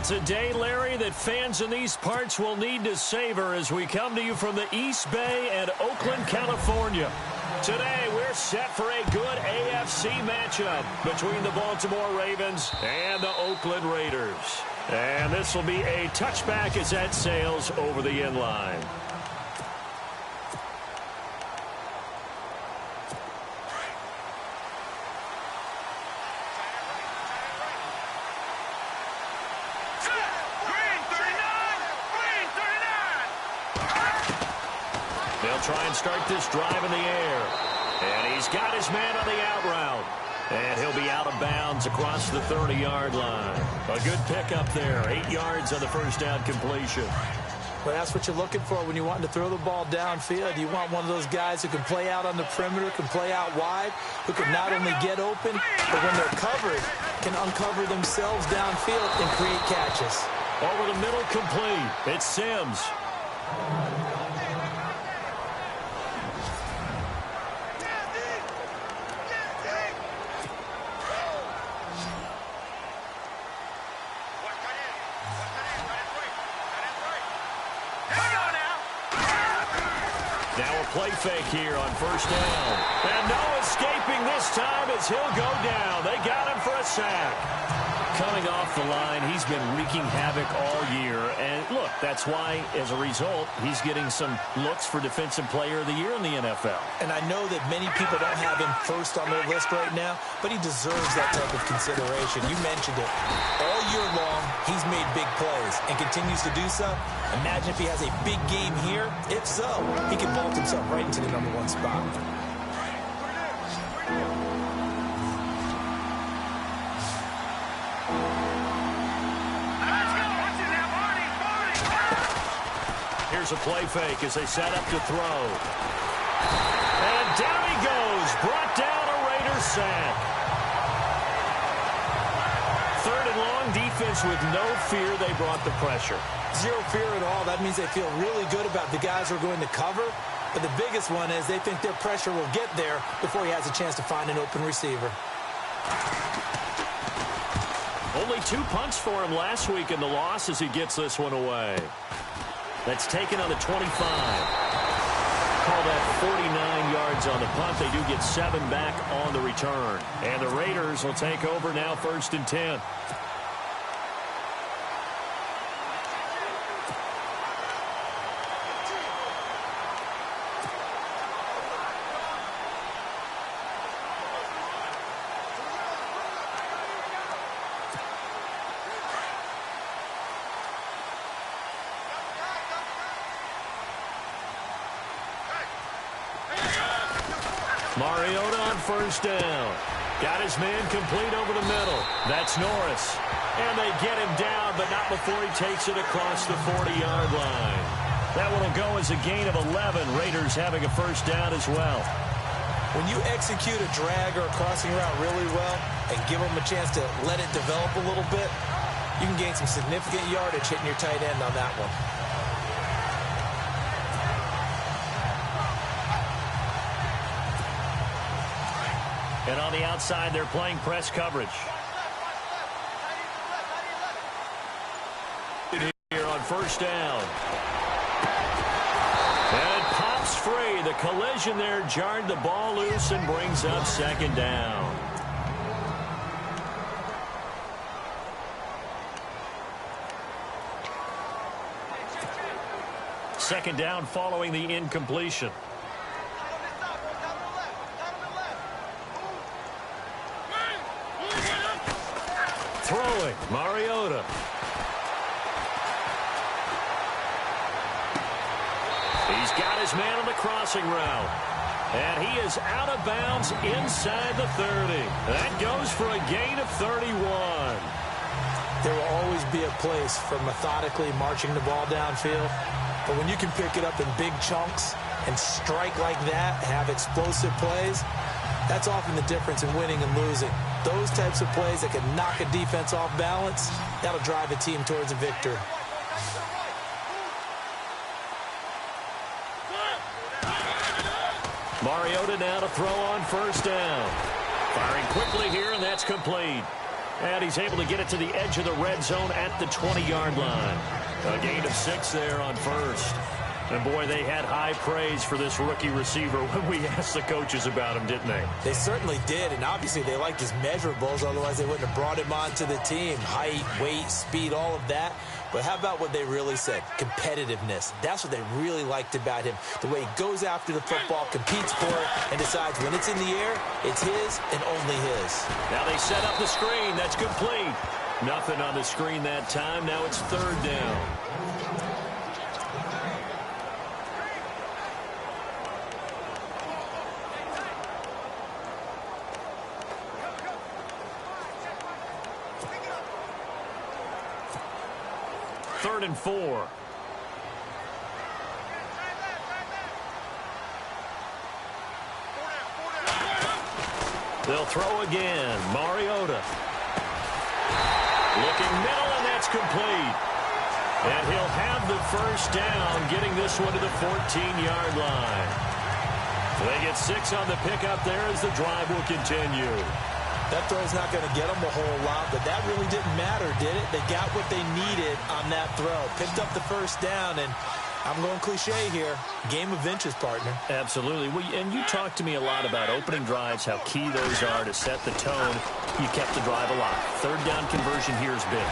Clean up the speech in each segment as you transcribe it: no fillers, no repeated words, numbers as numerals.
It's a day, Larry, that fans in these parts will need to savor as we come to you from the East Bay and Oakland, California. Today, we're set for a good AFC matchup between the Baltimore Ravens and the Oakland Raiders. And this will be a touchback as that sails over the end line. They'll try and start this drive in the air. And he's got his man on the out route. And he'll be out of bounds across the 30-yard line. A good pickup there. 8 yards on the first down completion. Well, that's what you're looking for when you're wanting to throw the ball downfield. You want one of those guys who can play out on the perimeter, can play out wide, who can not only get open, but when they're covered, can uncover themselves downfield and create catches. Over the middle, complete. It's Sims. Play fake here on first down. And no escaping this time as he'll go down. They got him for a sack. Coming off the line, he's been wreaking havoc all year. And look, that's why, as a result, he's getting some looks for Defensive Player of the Year in the NFL. And I know that many people don't have him first on their list right now, but he deserves that type of consideration. You mentioned it. All year long, he's made big plays and continues to do so. Imagine if he has a big game here. If so, he can vault himself right into the #1 spot. Here's a play fake as they set up to throw. And down he goes. Brought down a Raiders sack. Third and long, defense with no fear. They brought the pressure. Zero fear at all. That means they feel really good about the guys who are going to cover. But the biggest one is they think their pressure will get there before he has a chance to find an open receiver. Only 2 punts for him last week in the loss as he gets this one away. That's taken on the 25. Call that 49 yards on the punt. They do get 7 back on the return. And the Raiders will take over now, 1st and 10. Mariota on first down. Got his man complete over the middle. That's Norris. And they get him down, but not before he takes it across the 40-yard line. That one will go as a gain of 11. Raiders having a first down as well. When you execute a drag or a crossing route really well and give them a chance to let it develop a little bit, you can gain some significant yardage hitting your tight end on that one. And on the outside, they're playing press coverage. Here on first down. And it pops free. The collision there jarred the ball loose and brings up 2nd down. Second down following the incompletion. Throwing, Mariota. He's got his man on the crossing route. And he is out of bounds inside the 30. That goes for a gain of 31. There will always be a place for methodically marching the ball downfield. But when you can pick it up in big chunks and strike like that, have explosive plays, that's often the difference in winning and losing. Those types of plays that can knock a defense off balance, that'll drive a team towards a victory. Mariota now to throw on first down. Firing quickly here, and that's complete. And he's able to get it to the edge of the red zone at the 20-yard line. A gain of 6 there on first. And, boy, they had high praise for this rookie receiver when we asked the coaches about him, didn't they? They certainly did, and obviously they liked his measurables. Otherwise, they wouldn't have brought him onto the team. Height, weight, speed, all of that. But how about what they really said? Competitiveness. That's what they really liked about him. The way he goes after the football, competes for it, and decides when it's in the air, it's his and only his. Now they set up the screen. That's complete. Nothing on the screen that time. Now it's third down. Third and 4. They'll throw again. Mariota. Looking middle, and that's complete. And he'll have the first down, getting this one to the 14-yard line. They get 6 on the pickup there as the drive will continue. That throw's not going to get them a whole lot, but that really didn't matter, did it? They got what they needed on that throw. Picked up the first down, and I'm going cliche here. Game of inches, partner. Absolutely. And you talked to me a lot about opening drives, how key those are to set the tone. You kept the drive alive. Third down conversion here is big.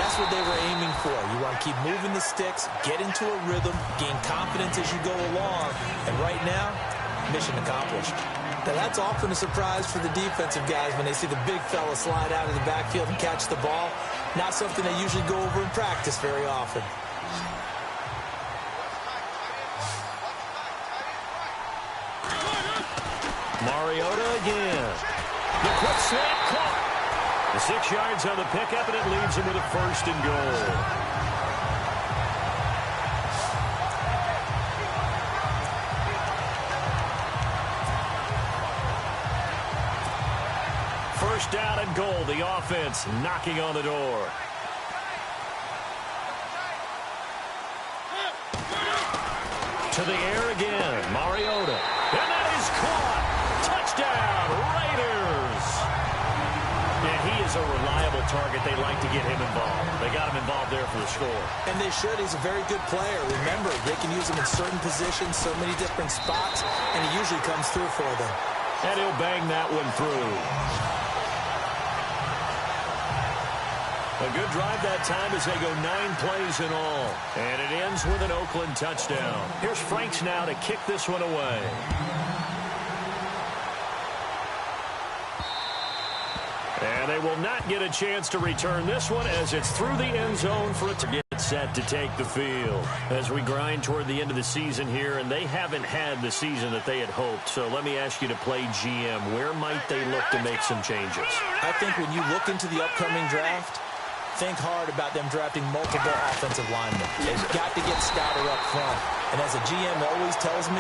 That's what they were aiming for. You want to keep moving the sticks, get into a rhythm, gain confidence as you go along. And right now, mission accomplished. Now, that's often a surprise for the defensive guys when they see the big fella slide out of the backfield and catch the ball. Not something they usually go over in practice very often. Mariota again. The quick slant caught. The 6 yards on the pickup, and it leaves him with a first and goal. First down and goal. The offense knocking on the door. To the air again. Mariota. And that is caught. Touchdown, Raiders. And he is a reliable target. They like to get him involved. They got him involved there for the score. And they should. He's a very good player. Remember, they can use him in certain positions, so many different spots, and he usually comes through for them. And he'll bang that one through. A good drive that time as they go 9 plays in all. And it ends with an Oakland touchdown. Here's Franks now to kick this one away. And they will not get a chance to return this one as it's through the end zone for it to get set to take the field. As we grind toward the end of the season here, and they haven't had the season that they had hoped. So let me ask you to play GM. Where might they look to make some changes? I think when you look into the upcoming draft, think hard about them drafting multiple offensive linemen. They've got to get Scouter up front. And as a GM always tells me,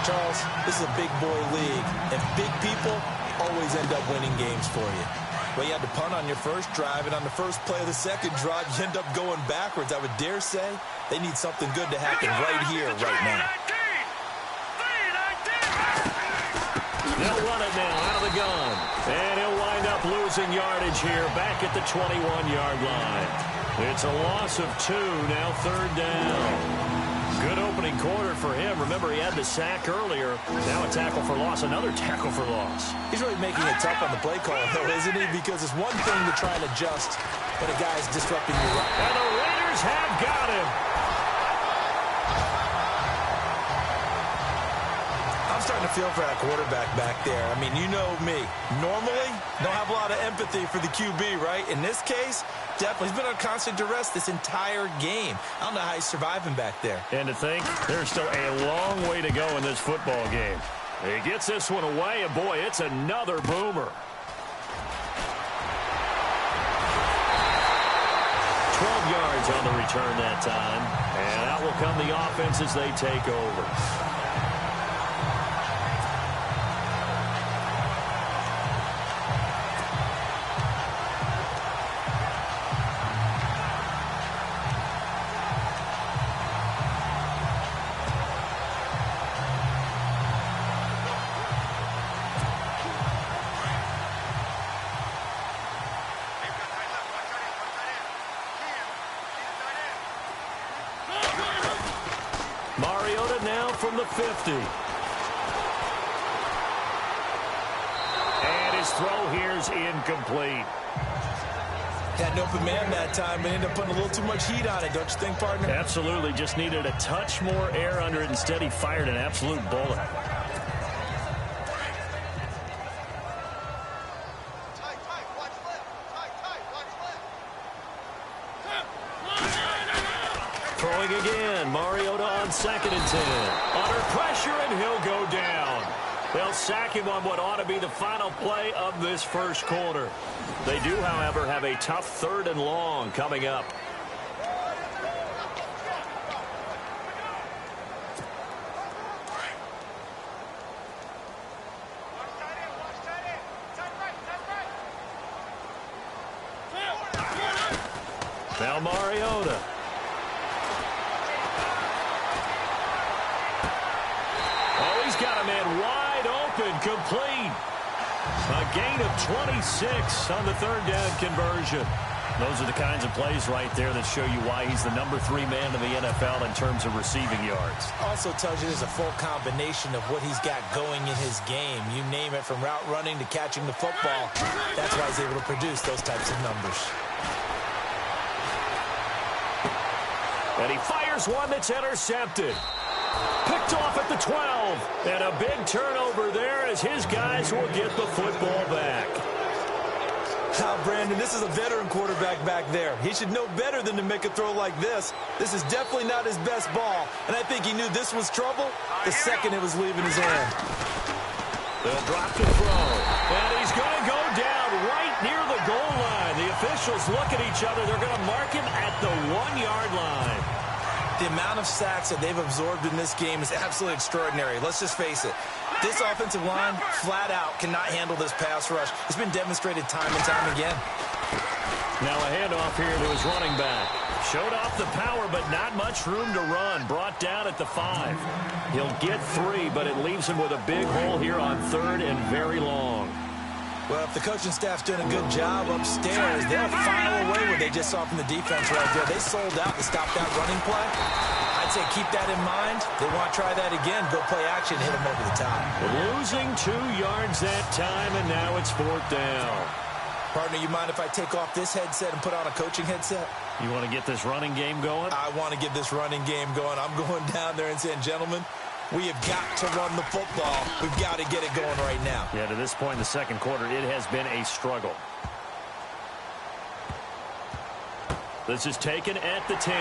Charles, this is a big boy league, and big people always end up winning games for you. Well, you had to punt on your first drive, and on the first play of the second drive, you end up going backwards. I would dare say they need something good to happen right here, right now. They'll run it now out of the gun. And he'll wind up losing yardage here back at the 21-yard line. It's a loss of 2, now third down. Good opening quarter for him. Remember, he had the sack earlier. Now a tackle for loss, another tackle for loss. He's really making it tough on the play call, though, isn't he? Because it's one thing to try and adjust when a guy's disrupting your run. And the Raiders have got him. I'm starting to feel for that quarterback back there. I mean, you know me. Normally, don't have a lot of empathy for the QB, right? In this case, definitely. He's been on constant duress this entire game. I don't know how he's surviving back there. And to think, there's still a long way to go in this football game. He gets this one away, and boy, it's another boomer. 12 yards on the return that time. And out will come the offense as they take over. Mariota now from the 50. And his throw here's incomplete. Had an open man that time, but ended up putting a little too much heat on it, don't you think, partner? Absolutely. Just needed a touch more air under it. Instead, he fired an absolute bullet. Throwing again. Mariota on 2nd and 10. Under pressure, and he'll go down. They'll sack him on what ought to be the final play of this first quarter. They do, however, have a tough 3rd and long coming up. Now Mariota. Oh, he's got a man wide open, complete. A gain of 26 on the 3rd down conversion. Those are the kinds of plays right there that show you why he's the number 3 man in the NFL in terms of receiving yards. Also tells you there's a full combination of what he's got going in his game. You name it, from route running to catching the football. That's why he's able to produce those types of numbers. And he fires one that's intercepted. Picked off at the 12. And a big turnover there as his guys will get the football back. Now, Brandon, this is a veteran quarterback back there. He should know better than to make a throw like this. This is definitely not his best ball. And I think he knew this was trouble the second it was leaving his hand. They'll drop the throw. And he's going to go down right near the goal line. The officials look at each other. They're going to mark him at the 1-yard line. The amount of sacks that they've absorbed in this game is absolutely extraordinary. Let's just face it. This offensive line, flat out, cannot handle this pass rush. It's been demonstrated time and time again. Now a handoff here to his running back. Showed off the power, but not much room to run. Brought down at the 5. He'll get 3, but it leaves him with a big hole here on 3rd and very long. Well, if the coaching staff's doing a good job upstairs, they'll file away what they just saw from the defense right there. They sold out to stop that running play. I'd say keep that in mind. They want to try that again. Go play action, hit them over the top. Losing 2 yards that time, and now it's 4th down. Partner, you mind if I take off this headset and put on a coaching headset? You want to get this running game going? I want to get this running game going. I'm going down there and saying, gentlemen, we have got to run the football. We've got to get it going right now. Yeah, to this point in the second quarter, it has been a struggle. This is taken at the 10.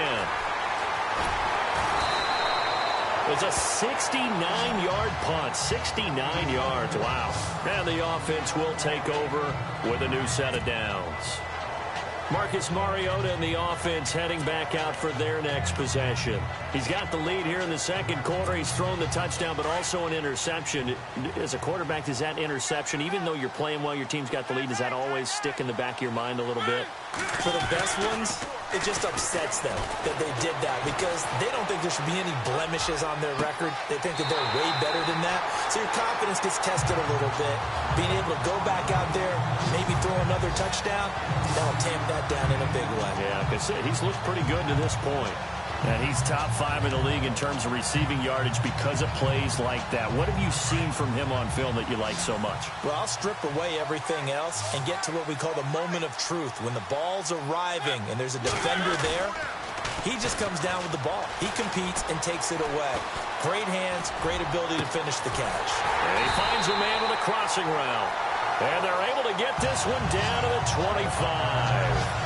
It's a 69-yard punt. 69 yards. Wow. And the offense will take over with a new set of downs. Marcus Mariota and the offense heading back out for their next possession. He's got the lead here in the second quarter. He's thrown the touchdown, but also an interception. As a quarterback, does that interception, even though you're playing well, your team's got the lead, does that always stick in the back of your mind a little bit? For the best ones, it just upsets them that they did that because they don't think there should be any blemishes on their record. They think that they're way better than that. So your confidence gets tested a little bit. Being able to go back out there, maybe throw another touchdown, that'll tamp that down in a big way. Yeah, because he's looked pretty good to this point. And he's top 5 in the league in terms of receiving yardage because of plays like that. What have you seen from him on film that you like so much? Well, I'll strip away everything else and get to what we call the moment of truth. When the ball's arriving and there's a defender there, he just comes down with the ball. He competes and takes it away. Great hands, great ability to finish the catch. And he finds a man with a crossing route. And they're able to get this one down to the 25.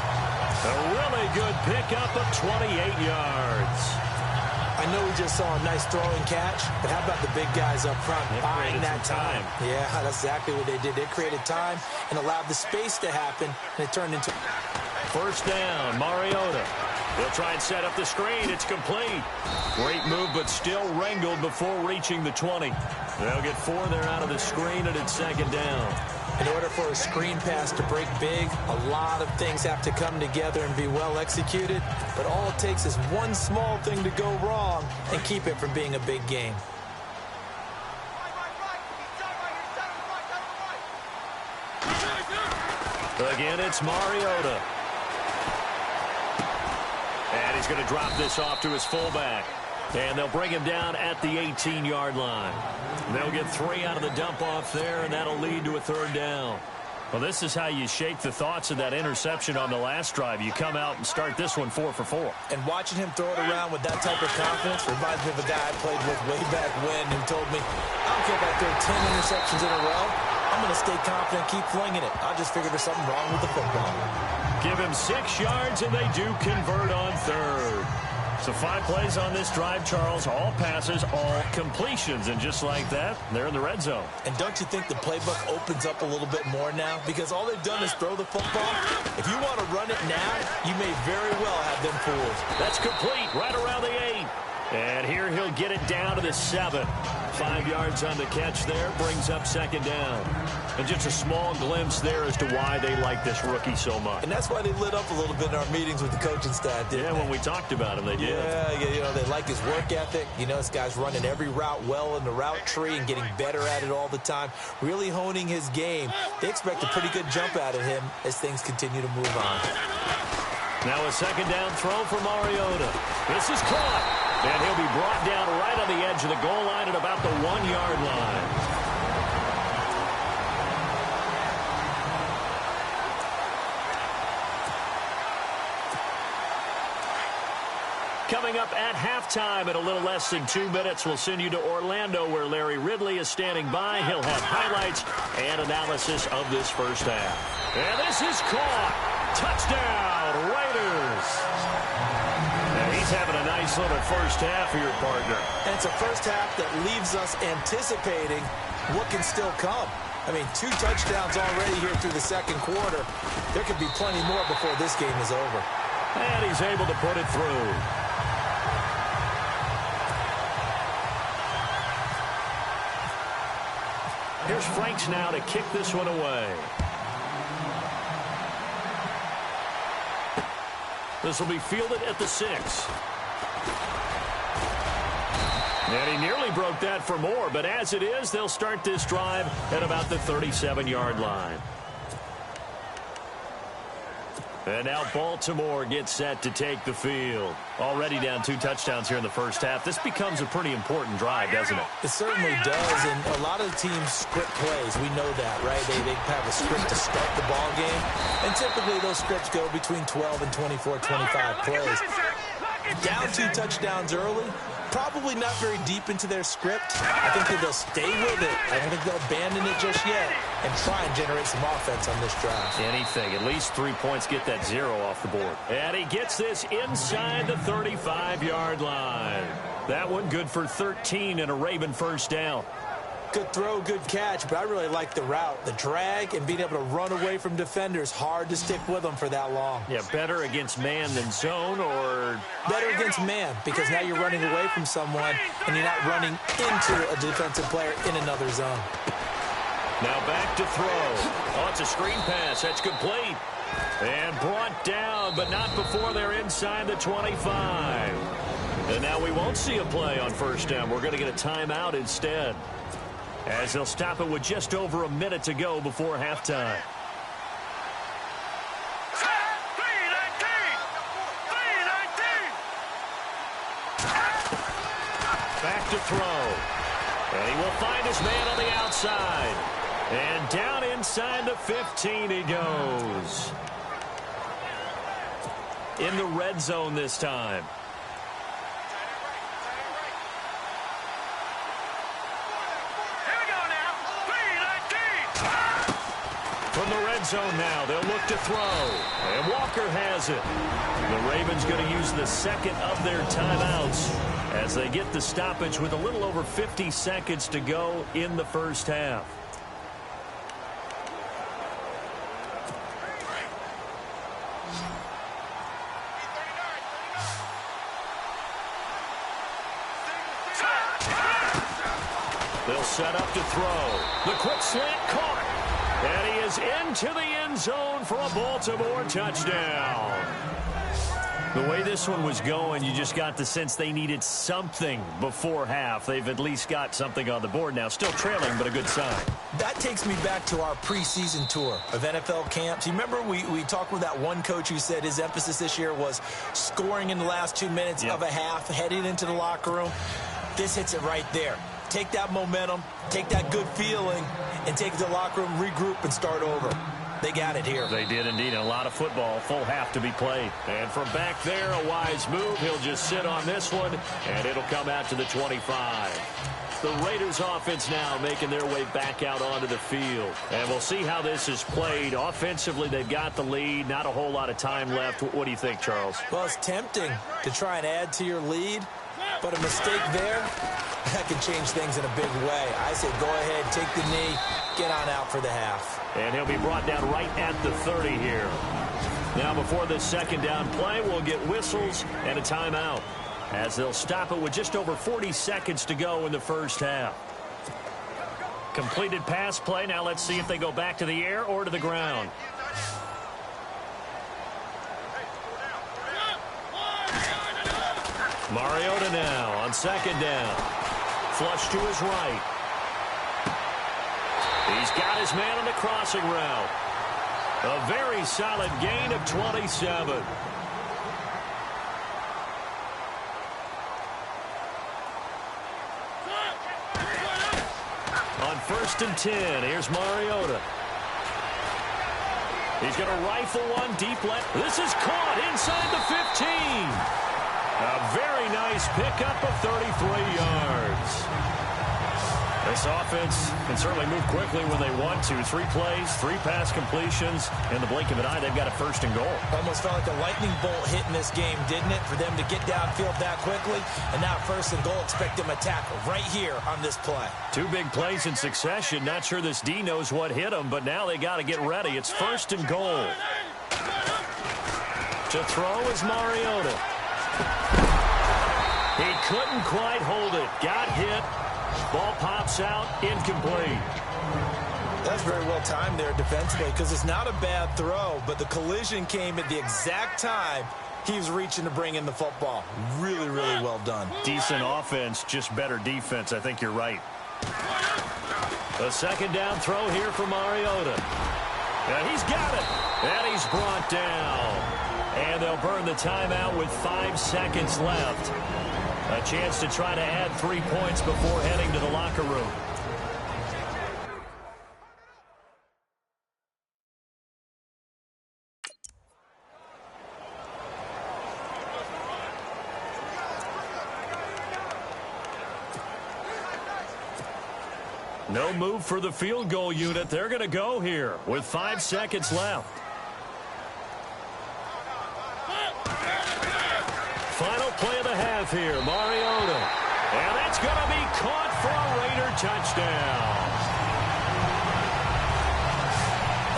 A really good pickup of 28 yards. I know we just saw a nice throwing catch, but how about the big guys up front buying that time? Yeah, that's exactly what they did. They created time and allowed the space to happen, and it turned into... First down, Mariota. They'll try and set up the screen. It's complete. Great move, but still wrangled before reaching the 20. They'll get 4 there out of the screen, and it's second down. In order for a screen pass to break big, a lot of things have to come together and be well executed. But all it takes is one small thing to go wrong and keep it from being a big game. Again, it's Mariota. And he's going to drop this off to his fullback. And they'll bring him down at the 18-yard line. They'll get 3 out of the dump-off there, and that'll lead to a 3rd down. Well, this is how you shake the thoughts of that interception on the last drive. You come out and start this one 4 for 4. And watching him throw it around with that type of confidence reminds me of a guy I played with way back when who told me, I don't care if I throw 10 interceptions in a row. I'm going to stay confident, keep flinging it. I just figure there's something wrong with the football. Give him 6 yards, and they do convert on 3rd. So 5 plays on this drive, Charles. All passes, all completions. And just like that, they're in the red zone. And don't you think the playbook opens up a little bit more now? Because all they've done is throw the football. If you want to run it now, you may very well have them fooled. That's complete right around the 8. And here he'll get it down to the 7. 5 yards on the catch there, brings up 2nd down. And just a small glimpse there as to why they like this rookie so much. And that's why they lit up a little bit in our meetings with the coaching staff, didn't they? When we talked about him, they did. Yeah, you know, they like his work ethic. You know, this guy's running every route well in the route tree and getting better at it all the time, really honing his game. They expect a pretty good jump out of him as things continue to move on. Now a 2nd down throw for Mariota. This is caught. And he'll be brought down right on the edge of the goal line at about the 1-yard line. Coming up at halftime in a little less than 2 minutes, we'll send you to Orlando where Larry Ridley is standing by. He'll have highlights and analysis of this first half. And this is caught. Touchdown, Raiders. And he's having a nice little first half for your partner. And it's a first half that leaves us anticipating what can still come. I mean, 2 touchdowns already here through the 2nd quarter. There could be plenty more before this game is over. And he's able to put it through. Here's Franks now to kick this one away. This will be fielded at the 6. And he nearly broke that for more, but as it is, they'll start this drive at about the 37-yard line. And now Baltimore gets set to take the field. Already down 2 touchdowns here in the first half. This becomes a pretty important drive, doesn't it? It certainly does, and a lot of the teams script plays. We know that, right? They have a script to start the ball game, and typically those scripts go between 12 and 24, 25 plays. Down 2 touchdowns early, probably not very deep into their script. I think that they'll stay with it. I don't think they'll abandon it just yet and try and generate some offense on this drive. Anything. At least 3 points, get that 0 off the board. And he gets this inside the 35-yard line. That one good for 13 and a Raven first down. Good throw, good catch, but I really like the route. The drag and being able to run away from defenders. Hard to stick with them for that long. Yeah, better against man than zone, or better against man, because now you're running away from someone and you're not running into a defensive player in another zone. Now back to throw. Oh, it's a screen pass. That's complete. And brought down, but not before they're inside the 25. And now we won't see a play on first down. We're going to get a timeout instead, as they'll stop it with just over a minute to go before halftime. Back to throw. And he will find his man on the outside. And down inside the 15 he goes. In the red zone this time. From the red zone now, they'll look to throw. And Walker has it. The Ravens going to use the 2nd of their timeouts as they get the stoppage with a little over 50 seconds to go in the first half. They'll set up to throw. The quick slant caught. And he is into the end zone for a Baltimore touchdown. The way this one was going, you just got the sense they needed something before half. They've at least got something on the board now. Still trailing, but a good sign. That takes me back to our preseason tour of NFL camps. You remember we talked with that one coach who said his emphasis this year was scoring in the last 2 minutes of a half, heading into the locker room. This hits it right there. Take that momentum, take that good feeling, and take it to the locker room, regroup, and start over. They got it here. They did indeed. And a lot of football, full half to be played. And from back there, a wise move. He'll just sit on this one, and it'll come out to the 25. The Raiders offense now making their way back out onto the field. And we'll see how this is played. Offensively, they've got the lead. Not a whole lot of time left. What do you think, Charles? Well, it's tempting to try and add to your lead, but a mistake there, that can change things in a big way. I say go ahead, take the knee, get on out for the half. And he'll be brought down right at the 30 here. Now before this second down play, we'll get whistles and a timeout, as they'll stop it with just over 40 seconds to go in the first half. Completed pass play. Now let's see if they go back to the air or to the ground. Mariota now on second down. Flush to his right. He's got his man on the crossing route. A very solid gain of 27. On 1st and 10, here's Mariota. He's going to rifle one deep left. This is caught inside the 15. A very nice pickup of 33 yards. This offense can certainly move quickly when they want to. 3 plays, 3 pass completions. In the blink of an eye, they've got a 1st and goal. Almost felt like a lightning bolt hit in this game, didn't it? For them to get downfield that quickly. And now 1st and goal, expect them to tackle right here on this play. 2 big plays in succession. Not sure this D knows what hit them, but now they got to get ready. It's 1st and goal. To throw is Mariota. He couldn't quite hold it. Got hit. Ball pops out, incomplete. That's very well timed there defensively, because it's not a bad throw, but the collision came at the exact time he was reaching to bring in the football. Really, really well done. Decent offense, just better defense. I think you're right. A second down throw here for Mariota. And he's got it. And he's brought down. And they'll burn the timeout with 5 seconds left. A chance to try to add 3 points before heading to the locker room. No move for the field goal unit. They're going to go here with 5 seconds left. Final play of the half here, Mariota. And that's going to be caught for a Raider touchdown.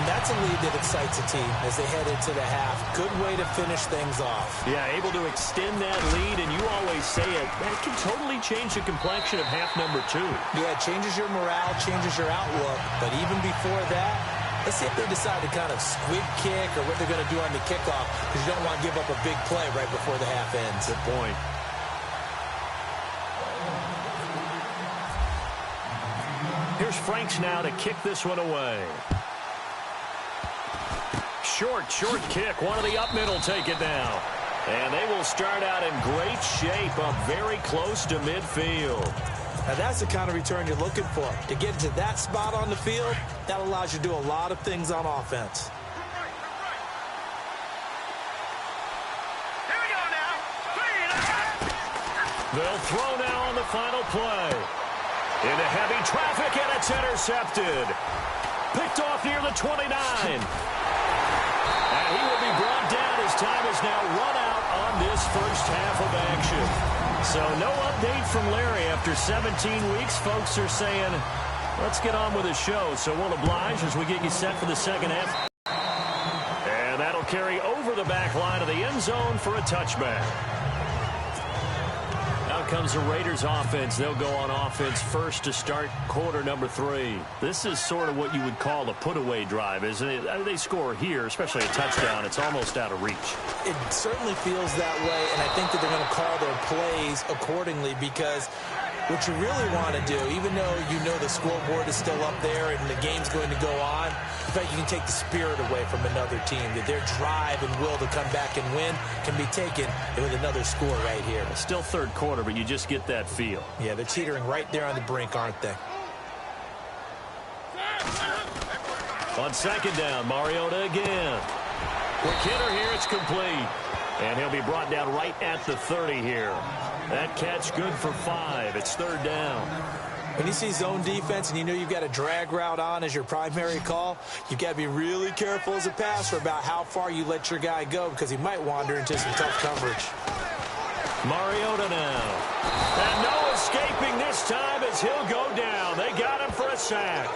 And that's a lead that excites a team as they head into the half. Good way to finish things off. Yeah, able to extend that lead, and you always say it, that can totally change the complexion of half number 2. Yeah, it changes your morale, changes your outlook. But even before that, let's see if they decide to kind of squib kick or what they're going to do on the kickoff, because you don't want to give up a big play right before the half ends. Good point. Here's Franks now to kick this one away. Short kick. One of the up middle take it down. And they will start out in great shape, up very close to midfield. Now that's the kind of return you're looking for. To get to that spot on the field, that allows you to do a lot of things on offense. Here we go now. They'll throw now on the final play. Into heavy traffic, and it's intercepted. Picked off near the 29. And he will be brought down. His time is now run out on this first half of action. So no update from Larry after 17 weeks. Folks are saying, let's get on with the show. So we'll oblige as we get you set for the second half. And that'll carry over the back line of the end zone for a touchback. Now comes the Raiders offense. They'll go on offense first to start quarter number 3. This is sort of what you would call a put-away drive, isn't it? They score here, especially a touchdown. It's almost out of reach. It certainly feels that way, and I think that they're going to call their plays accordingly, because what you really want to do, even though you know the scoreboard is still up there and the game's going to go on, in fact, you can take the spirit away from another team, that their drive and will to come back and win can be taken with another score right here. It's still third quarter, but you just get that feel. Yeah, they're teetering right there on the brink, aren't they? On second down, Mariota again. Quick hitter here, it's complete. And he'll be brought down right at the 30 here. That catch good for 5. It's third down. When you see zone defense and you know you've got a drag route on as your primary call, you've got to be really careful as a passer about how far you let your guy go, because he might wander into some tough coverage. Mariota now. And no escaping this time as he'll go down. They got him for a sack.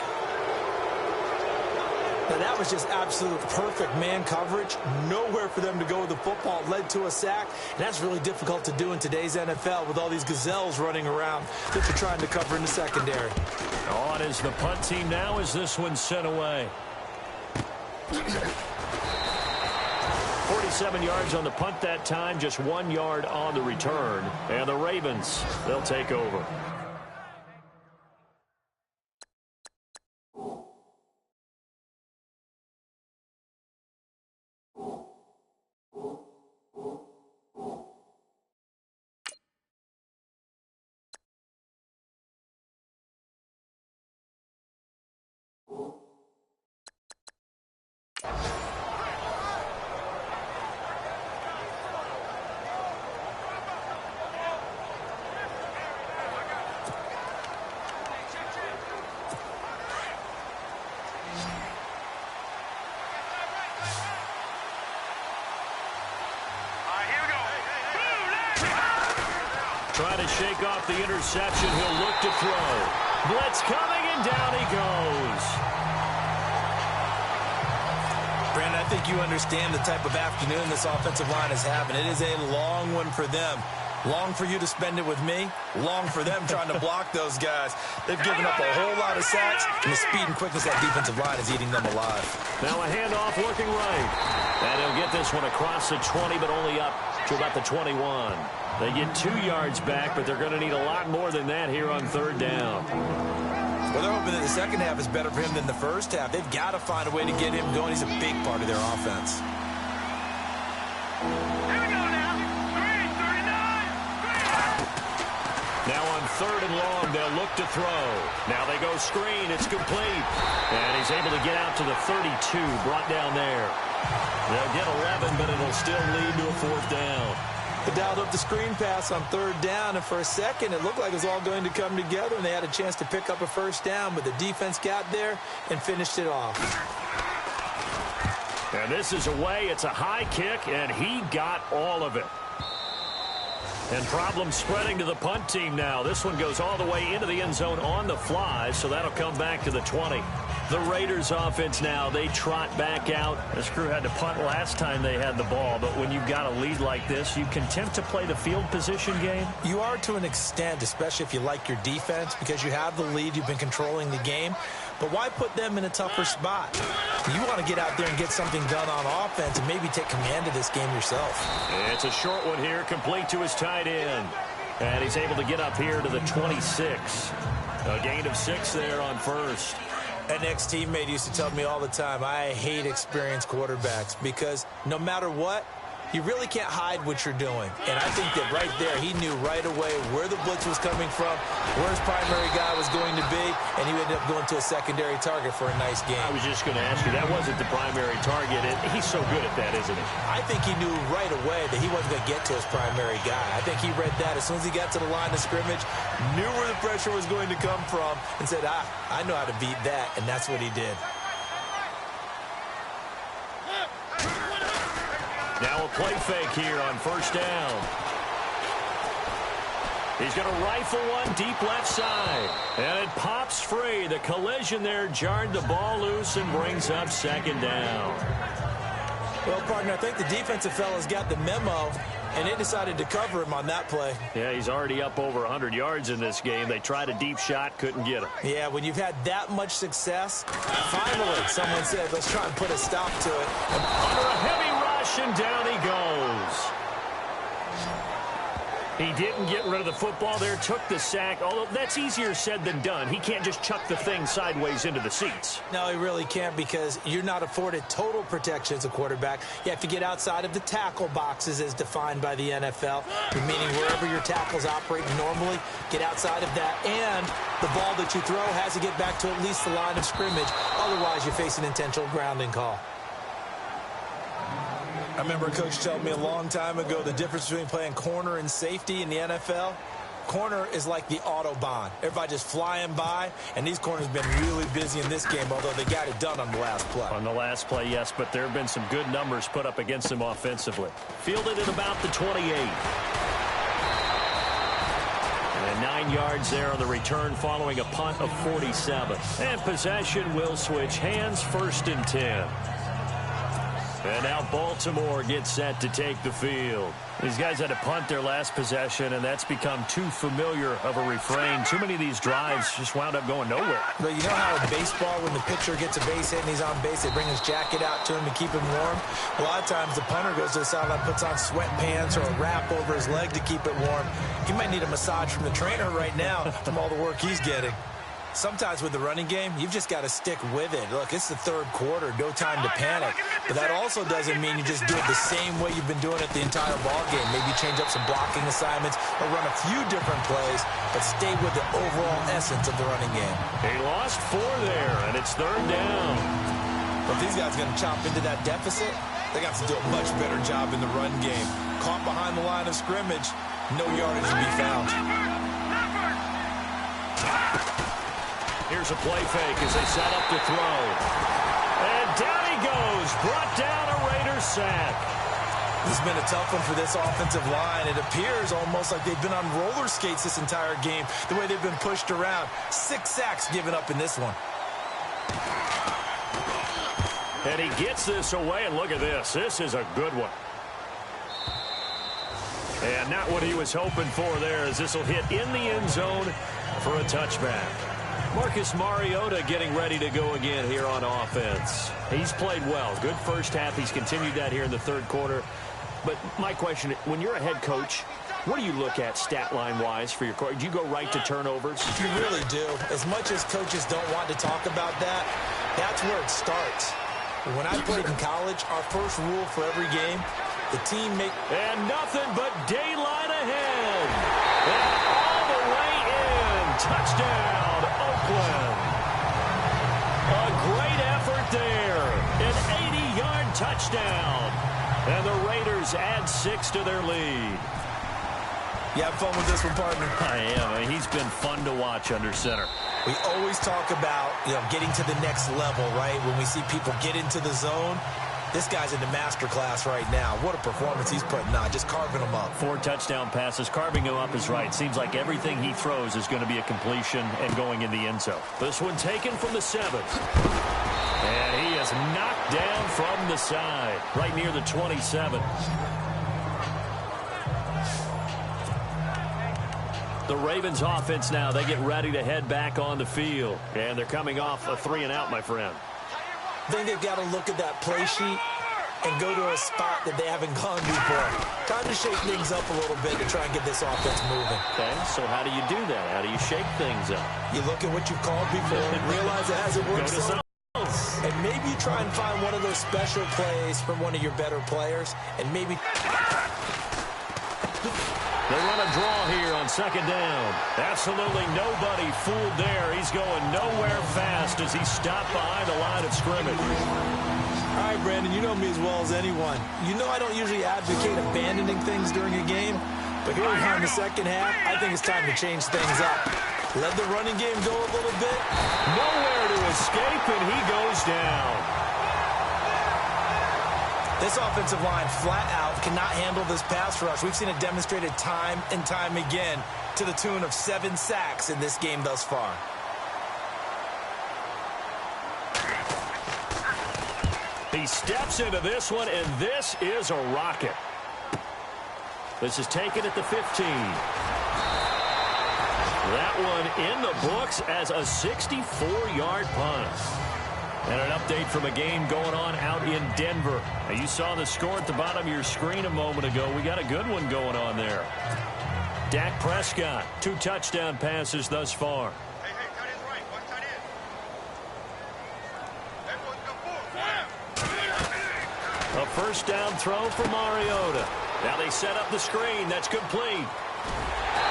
Now, that was just absolute perfect man coverage. Nowhere for them to go with the football. It led to a sack, and that's really difficult to do in today's NFL with all these gazelles running around that you're trying to cover in the secondary. On is the punt team now as this one's sent away. 47 yards on the punt that time, just 1 yard on the return. And the Ravens, they'll take over. Trying to shake off the interception. He'll look to throw. Blitz coming, and down he goes. Brandon, I think you understand the type of afternoon this offensive line is having. It is a long one for them. Long for you to spend it with me. Long for them trying to block those guys. They've given up a whole lot of sacks, and the speed and quickness of that defensive line is eating them alive. Now a handoff looking right. And he'll get this one across the 20, but only up to about the 21. They get 2 yards back, but they're going to need a lot more than that here on third down. Well, they're hoping that the second half is better for him than the first half. They've got to find a way to get him going. He's a big part of their offense. Now on third and long, they'll look to throw. Now they go screen. It's complete. And he's able to get out to the 32, brought down there. They'll get 11, but it'll still lead to a fourth down. They dialed up the screen pass on third down, and for a second it looked like it was all going to come together, and they had a chance to pick up a first down, but the defense got there and finished it off. And this is away. It's a high kick, and he got all of it. And problems spreading to the punt team now. This one goes all the way into the end zone on the fly, so that'll come back to the 20. The Raiders offense now, they trot back out. This crew had to punt last time they had the ball, but when you've got a lead like this, you can tempt to play the field position game. You are to an extent, especially if you like your defense, because you have the lead, you've been controlling the game. But why put them in a tougher spot? You want to get out there and get something done on offense and maybe take command of this game yourself. It's a short one here, complete to his tight end. And he's able to get up here to the 26. A gain of 6 there on first. An ex-teammate used to tell me all the time, I hate experienced quarterbacks because no matter what, you really can't hide what you're doing. And I think that right there, he knew right away where the blitz was coming from, where his primary guy was going to be, and he ended up going to a secondary target for a nice game. I was just going to ask you, that wasn't the primary target. He's so good at that, isn't he? I think he knew right away that he wasn't going to get to his primary guy. I think he read that as soon as he got to the line of scrimmage, knew where the pressure was going to come from, and said, I know how to beat that, and that's what he did. Now a play fake here on first down. He's going to rifle one deep left side. And it pops free. The collision there jarred the ball loose and brings up second down. Well, partner, I think the defensive fellas got the memo. And they decided to cover him on that play. Yeah, he's already up over 100 yards in this game. They tried a deep shot, couldn't get him. Yeah, when you've had that much success, finally someone said, let's try and put a stop to it. Under a heavy rush, and down he goes. He didn't get rid of the football there, took the sack, although that's easier said than done. He can't just chuck the thing sideways into the seats. No, he really can't, because you're not afforded total protection as a quarterback. You have to get outside of the tackle boxes as defined by the NFL, meaning wherever your tackles operate normally, get outside of that, and the ball that you throw has to get back to at least the line of scrimmage. Otherwise, you're facing intentional grounding call. I remember a coach telling me a long time ago the difference between playing corner and safety in the NFL. Corner is like the Autobahn. Everybody just flying by, and these corners have been really busy in this game, although they got it done on the last play. On the last play, yes, but there have been some good numbers put up against them offensively. Fielded at about the 28. And 9 yards there on the return following a punt of 47. And possession will switch hands, 1st and 10. And now Baltimore gets set to take the field. These guys had to punt their last possession, and that's become too familiar of a refrain. Too many of these drives just wound up going nowhere. But you know how in baseball, when the pitcher gets a base hit and he's on base, they bring his jacket out to him to keep him warm? A lot of times the punter goes to the sideline, puts on sweatpants or a wrap over his leg to keep it warm. He might need a massage from the trainer right now from all the work he's getting. Sometimes with the running game, you've just got to stick with it. Look, it's the 3rd quarter, no time to panic. But that also doesn't mean you just do it the same way you've been doing it the entire ball game. Maybe change up some blocking assignments or run a few different plays, but stay with the overall essence of the running game. He lost 4 there, and it's 3rd down. But if these guys are going to chop into that deficit, they got to do a much better job in the run game. Caught behind the line of scrimmage, no yardage to be found. Here's a play fake as they set up to throw. And down he goes. Brought down a Raiders sack. This has been a tough one for this offensive line. It appears almost like they've been on roller skates this entire game, the way they've been pushed around. 6 sacks given up in this one. And he gets this away, and look at this. This is a good one. And not what he was hoping for there, as this will hit in the end zone for a touchback. Marcus Mariota getting ready to go again here on offense. He's played well. Good first half. He's continued that here in the 3rd quarter. But my question, when you're a head coach, what do you look at stat line-wise for your coach? Do you go right to turnovers? You really do. As much as coaches don't want to talk about that, that's where it starts. When I played in college, our first rule for every game, the team make... And nothing but daylight ahead. And all the way in. Touchdown. Oakland. A great effort there. An 80-yard touchdown. And the Raiders add 6 to their lead. You have fun with this one, partner? I am. I mean, he's been fun to watch under center. We always talk about, getting to the next level, right? When we see people get into the zone, this guy's in the master class right now. What a performance he's putting on, just carving them up. 4 touchdown passes. Carving him up is right. Seems like everything he throws is going to be a completion and going in the end zone. This one taken from the 7th. And he is knocked down from the side, right near the 27. The Ravens offense now, they get ready to head back on the field. And they're coming off a 3-and-out, my friend. I think they've got to look at that play sheet and go to a spot that they haven't gone before. Time to shake things up a little bit to try and get this offense moving. Okay, so how do you do that? How do you shake things up? You look at what you've called before and realize it hasn't worked so else. And maybe you try and find one of those special plays from one of your better players, and maybe... They run a draw here on 2nd down. Absolutely nobody fooled there. He's going nowhere fast as he stopped behind the line of scrimmage. All right, Brandon, you know me as well as anyone. You know I don't usually advocate abandoning things during a game, but here we are in the 2nd half. I think it's time to change things up. Let the running game go a little bit. Nowhere to escape, and he goes down. This offensive line flat out cannot handle this pass rush. We've seen it demonstrated time and time again to the tune of 7 sacks in this game thus far. He steps into this one, and this is a rocket. This is taken at the 15. That one in the books as a 64-yard punt. And an update from a game going on out in Denver. Now, you saw the score at the bottom of your screen a moment ago. We got a good one going on there. Dak Prescott, 2 touchdown passes thus far. A first down throw for Mariota. Now they set up the screen. That's complete.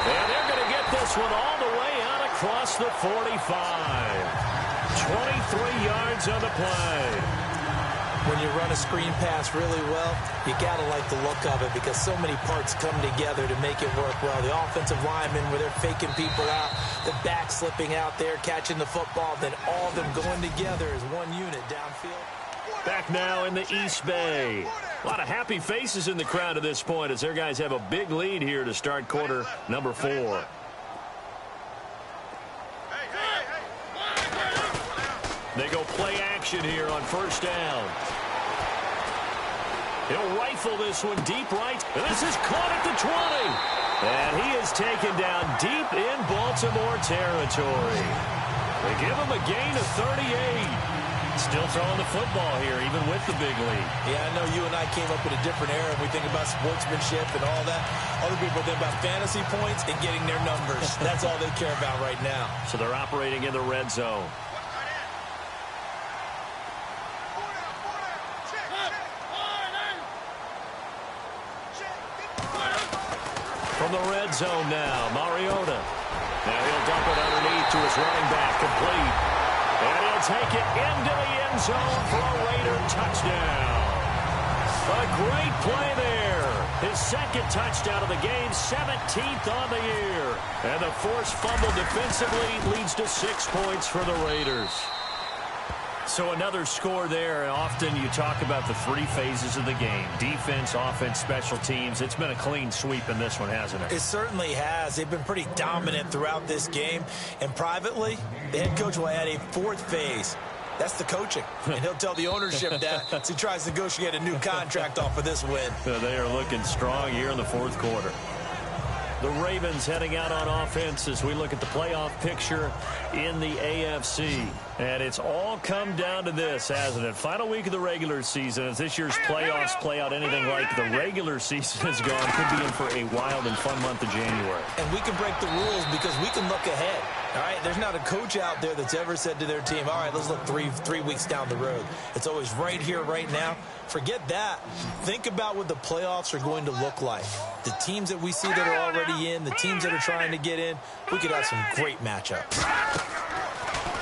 And they're going to get this one all the way out across the 45. 23 yards on the play. When you run a screen pass really well, you got to like the look of it because so many parts come together to make it work well. The offensive linemen, where they're faking people out, the back slipping out there, catching the football, then all of them going together as one unit downfield. Back now in the East Bay. A lot of happy faces in the crowd at this point as their guys have a big lead here to start quarter number 4. They go play action here on first down. He'll rifle this one deep right. And this is caught at the 20. And he is taken down deep in Baltimore territory. They give him a gain of 38. Still throwing the football here, even with the big lead. Yeah, I know you and I came up in a different era, and we think about sportsmanship and all that. Other people think about fantasy points and getting their numbers. That's all they care about right now. So they're operating in the red zone. From the red zone now, Mariota. Now he'll dump it underneath to his running back, complete. And he'll take it into the end zone for a Raider touchdown. A great play there. His second touchdown of the game, 17th on the year. And the forced fumble defensively leads to 6 points for the Raiders. So another score there. Often you talk about the 3 phases of the game. Defense, offense, special teams. It's been a clean sweep in this one, hasn't it? It certainly has. They've been pretty dominant throughout this game. And privately, the head coach will add a 4th phase. That's the coaching. And he'll tell the ownership that as he tries to negotiate a new contract off of this win. They are looking strong here in the 4th quarter. The Ravens heading out on offense as we look at the playoff picture in the AFC. And it's all come down to this, hasn't it? Final week of the regular season. As this year's playoffs play out anything like the regular season has gone, could be in for a wild and fun month of January. And we can break the rules because we can look ahead. All right, there's not a coach out there that's ever said to their team, all right, let's look three weeks down the road. It's always right here, right now. Forget that. Think about what the playoffs are going to look like. The teams that we see that are already in, the teams that are trying to get in, we could have some great matchups.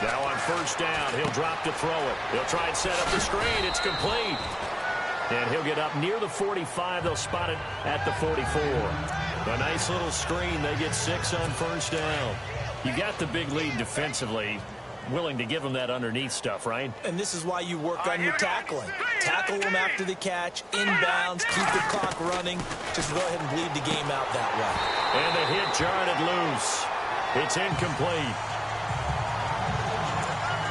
Now on first down, he'll drop to throw it. He'll try and set up the screen. It's complete. And he'll get up near the 45. They'll spot it at the 44. A nice little screen. They get 6 on first down. You got the big lead defensively. Willing to give them that underneath stuff, right? And this is why you work on your tackling. Tackle them after the catch, inbounds, keep the clock running. Just go ahead and bleed the game out that way. And the hit jarred it loose. It's incomplete.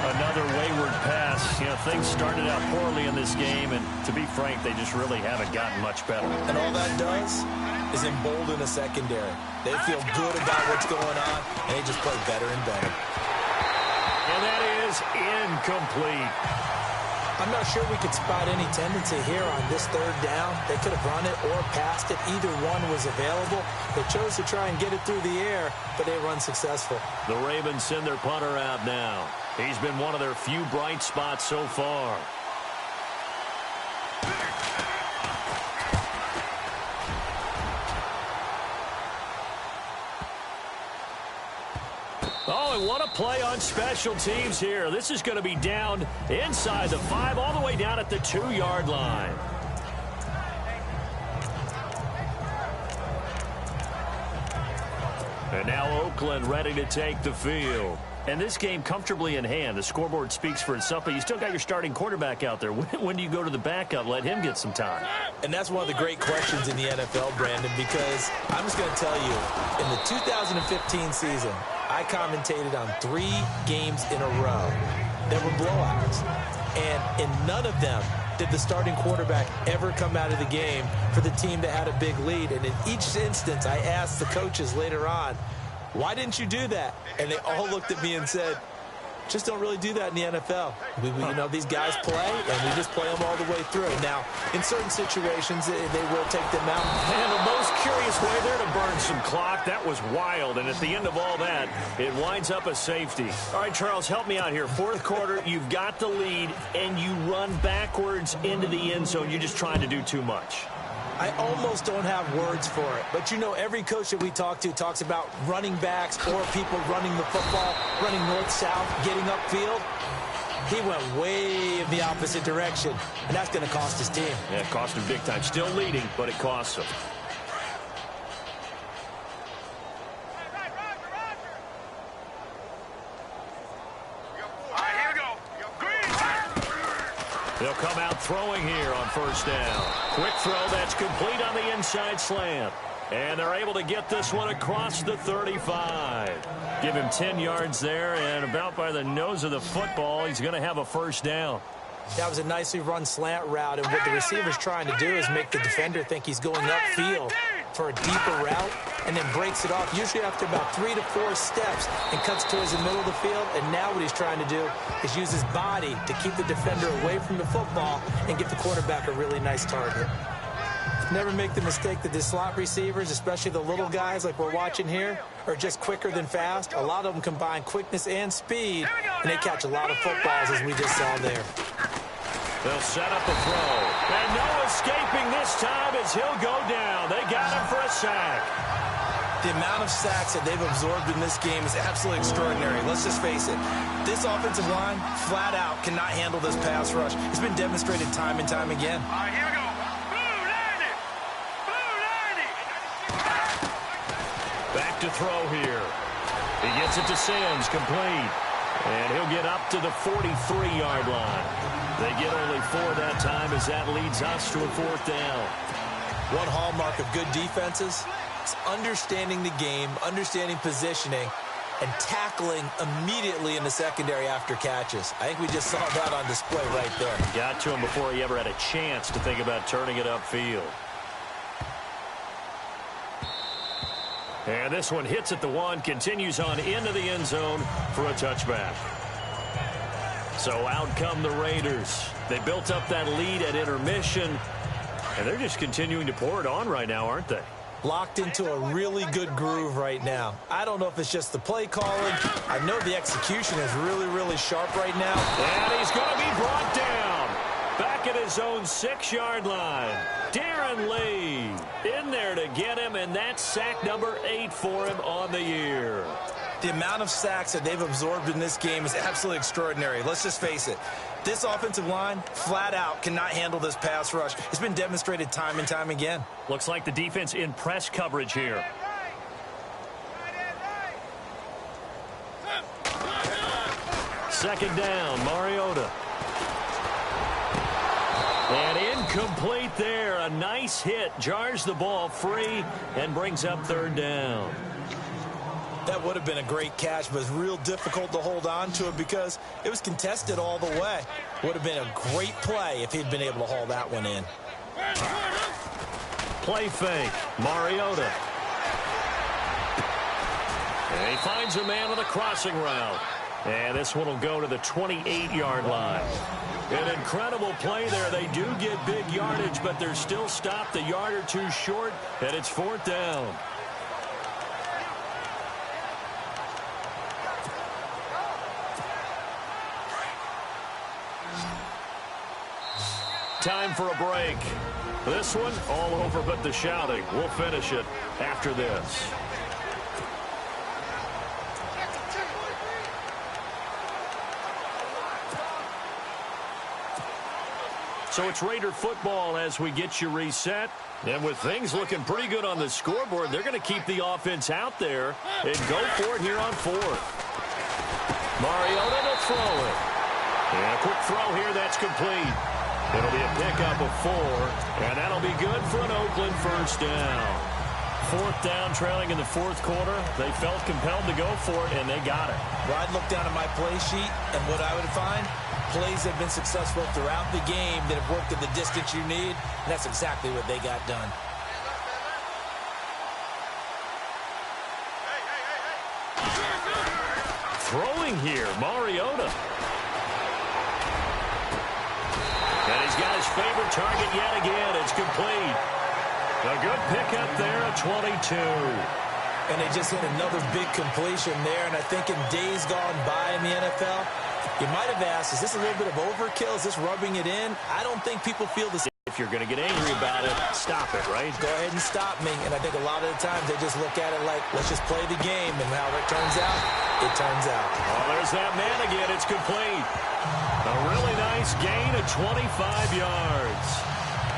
Another wayward pass. You know, things started out poorly in this game, and to be frank, they just really haven't gotten much better. And all that does is embolden the secondary. They feel good about what's going on, and they just play better and better. And that is incomplete. I'm not sure we could spot any tendency here on this 3rd down. They could have run it or passed it. Either one was available. They chose to try and get it through the air, but they run successful. The Ravens send their punter out now. He's been one of their few bright spots so far. Oh, and what a play on special teams here. This is going to be down inside the 5, all the way down at the 2-yard line. And now Oakland ready to take the field. And this game comfortably in hand. The scoreboard speaks for itself, but you still got your starting quarterback out there. When do you go to the backup? Let him get some time. And that's one of the great questions in the NFL, Brandon, because I'm just going to tell you, in the 2015 season, I commentated on 3 games in a row that were blowouts. And in none of them did the starting quarterback ever come out of the game for the team that had a big lead? And in each instance, I asked the coaches later on, why didn't you do that? And they all looked at me and said, just don't really do that in the NFL. You know, these guys play, and we just play them all the way through. Now, in certain situations, they will take them out. And the most curious way there to burn some clock. That was wild. And at the end of all that, it winds up a safety. All right, Charles, help me out here. Fourth quarter, you've got the lead, and you run backwards into the end zone. You're just trying to do too much. I almost don't have words for it. But, you know, every coach that we talk to talks about running backs or people running the football, running north-south, getting upfield. He went way in the opposite direction, and that's going to cost his team. Yeah, it cost him big time. Still leading, but it costs him. They'll come out throwing here on first down. Quick throw that's complete on the inside slant. And they're able to get this one across the 35. Give him 10 yards there, and about by the nose of the football, he's going to have a first down. That was a nicely run slant route, and what the receiver's trying to do is make the defender think he's going upfield for a deeper route, and then breaks it off, usually after about 3 to 4 steps, and cuts towards the middle of the field. And now what he's trying to do is use his body to keep the defender away from the football and get the quarterback a really nice target. Never make the mistake that the slot receivers, especially the little guys like we're watching here, are just quicker than fast. A lot of them combine quickness and speed, and they catch a lot of footballs, as we just saw there. They'll set up a throw. And no escaping this time as he'll go down. They got him for a sack. The amount of sacks that they've absorbed in this game is absolutely extraordinary. Let's just face it. This offensive line, flat out, cannot handle this pass rush. It's been demonstrated time and time again. All right, here we go. Back to throw here. He gets it to Sims, complete. And he'll get up to the 43-yard line. They get only 4 that time as that leads us to a fourth down. One hallmark of good defenses is understanding the game, understanding positioning, and tackling immediately in the secondary after catches. I think we just saw that on display right there. Got to him before he ever had a chance to think about turning it upfield. And this one hits at the 1, continues on into the end zone for a touchback. So out come the Raiders. They built up that lead at intermission, and they're just continuing to pour it on right now, aren't they? Locked into a really good groove right now. I don't know if it's just the play calling. I know the execution is really, really sharp right now. And he's going to be brought down. Back at his own 6-yard line. Darren Lee in there to get him, and that's sack number 8 for him on the year. The amount of sacks that they've absorbed in this game is absolutely extraordinary. Let's just face it. This offensive line, flat out, cannot handle this pass rush. It's been demonstrated time and time again. Looks like the defense in press coverage here. Second down, Mariota. And incomplete there. A nice hit. Jars the ball free and brings up third down. That would have been a great catch, but it's real difficult to hold on to it because it was contested all the way. Would have been a great play if he'd been able to haul that one in. Play fake. Mariota. And he finds a man on the crossing route. And this one will go to the 28-yard line. An incredible play there. They do get big yardage, but they're still stopped a yard or two short, and it's fourth down. Time for a break. This one, all over but the shouting. We'll finish it after this. So it's Raider football as we get you reset. And with things looking pretty good on the scoreboard, they're going to keep the offense out there and go for it here on fourth. Mariota to throw it. And a quick throw here that's complete. It'll be a pickup of 4, and that'll be good for an Oakland first down. 4th down, trailing in the 4th quarter. They felt compelled to go for it, and they got it. Well, I'd look down at my play sheet, and what I would find, plays have been successful throughout the game that have worked at the distance you need, and that's exactly what they got done. Throwing here, Mariota. And he's got his favorite target yet again. It's complete. A good pickup there at 22. And they just hit another big completion there. And I think in days gone by in the NFL, you might have asked, is this a little bit of overkill? Is this rubbing it in? I don't think people feel the same. If you're going to get angry about it, stop it, right? Go ahead and stop me. And I think a lot of the times they just look at it like, let's just play the game. And how it turns out, it turns out. Oh, there's that man again. It's complete. A really nice gain of 25 yards.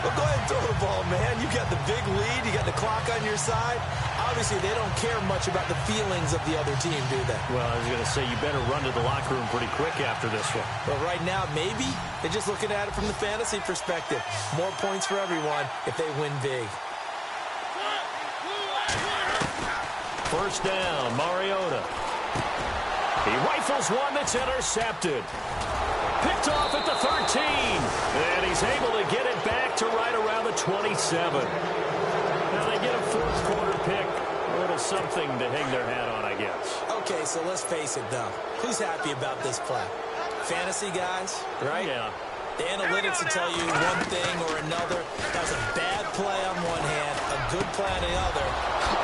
Well, go ahead and throw the ball, man. You got the big lead. You got the clock on your side. Obviously, they don't care much about the feelings of the other team, do they? Well, I was going to say, you better run to the locker room pretty quick after this one. But right now, maybe they're just looking at it from the fantasy perspective. More points for everyone if they win big. 1st down, Mariota. He rifles one that's intercepted. Picked off at the 13. And he's able to get it back to right around the 27. Now they get a 4th quarter pick. A little something to hang their hat on, I guess. Okay, so let's face it, though. Who's happy about this play? Fantasy guys, right? Yeah. The analytics will tell you one thing or another. That was a bad play on one hand, a good play on the other,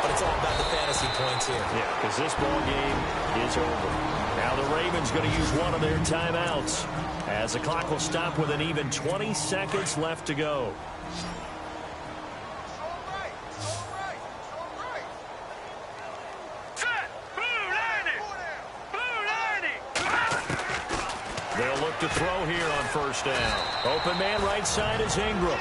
but it's all about the fantasy points here. Yeah, because this ball game is over. Now the Ravens going to use one of their timeouts as the clock will stop with an even 20 seconds left to go. They'll look to throw here on 1st down. Open man right side is Ingram.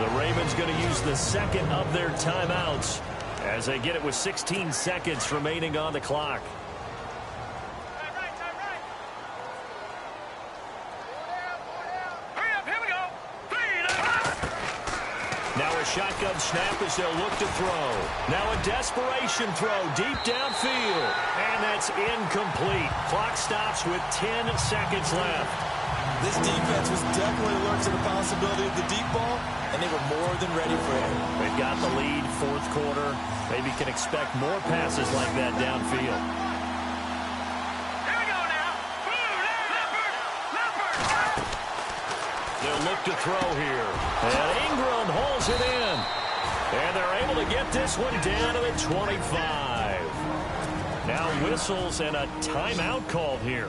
The Ravens going to use the second of their timeouts as they get it with 16 seconds remaining on the clock. Now a shotgun snap as they'll look to throw. Now a desperation throw deep downfield. And that's incomplete. Clock stops with 10 seconds left. This defense was definitely alert to the possibility of the deep ball, and they were more than ready for it. They've got the lead, 4th quarter. Maybe can expect more passes like that downfield. Here we go now. They'll look to throw here. And Ingram hauls it in. And they're able to get this one down to the 25. Now whistles and a timeout called here.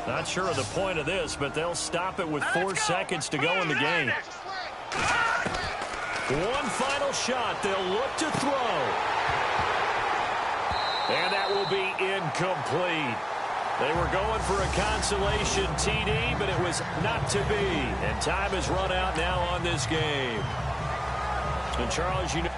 Not sure of the point of this, but they'll stop it with 4 seconds to go in the game. One final shot. They'll look to throw. And that will be incomplete. They were going for a consolation TD, but it was not to be. And time has run out now on this game. And Charles, you know.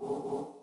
you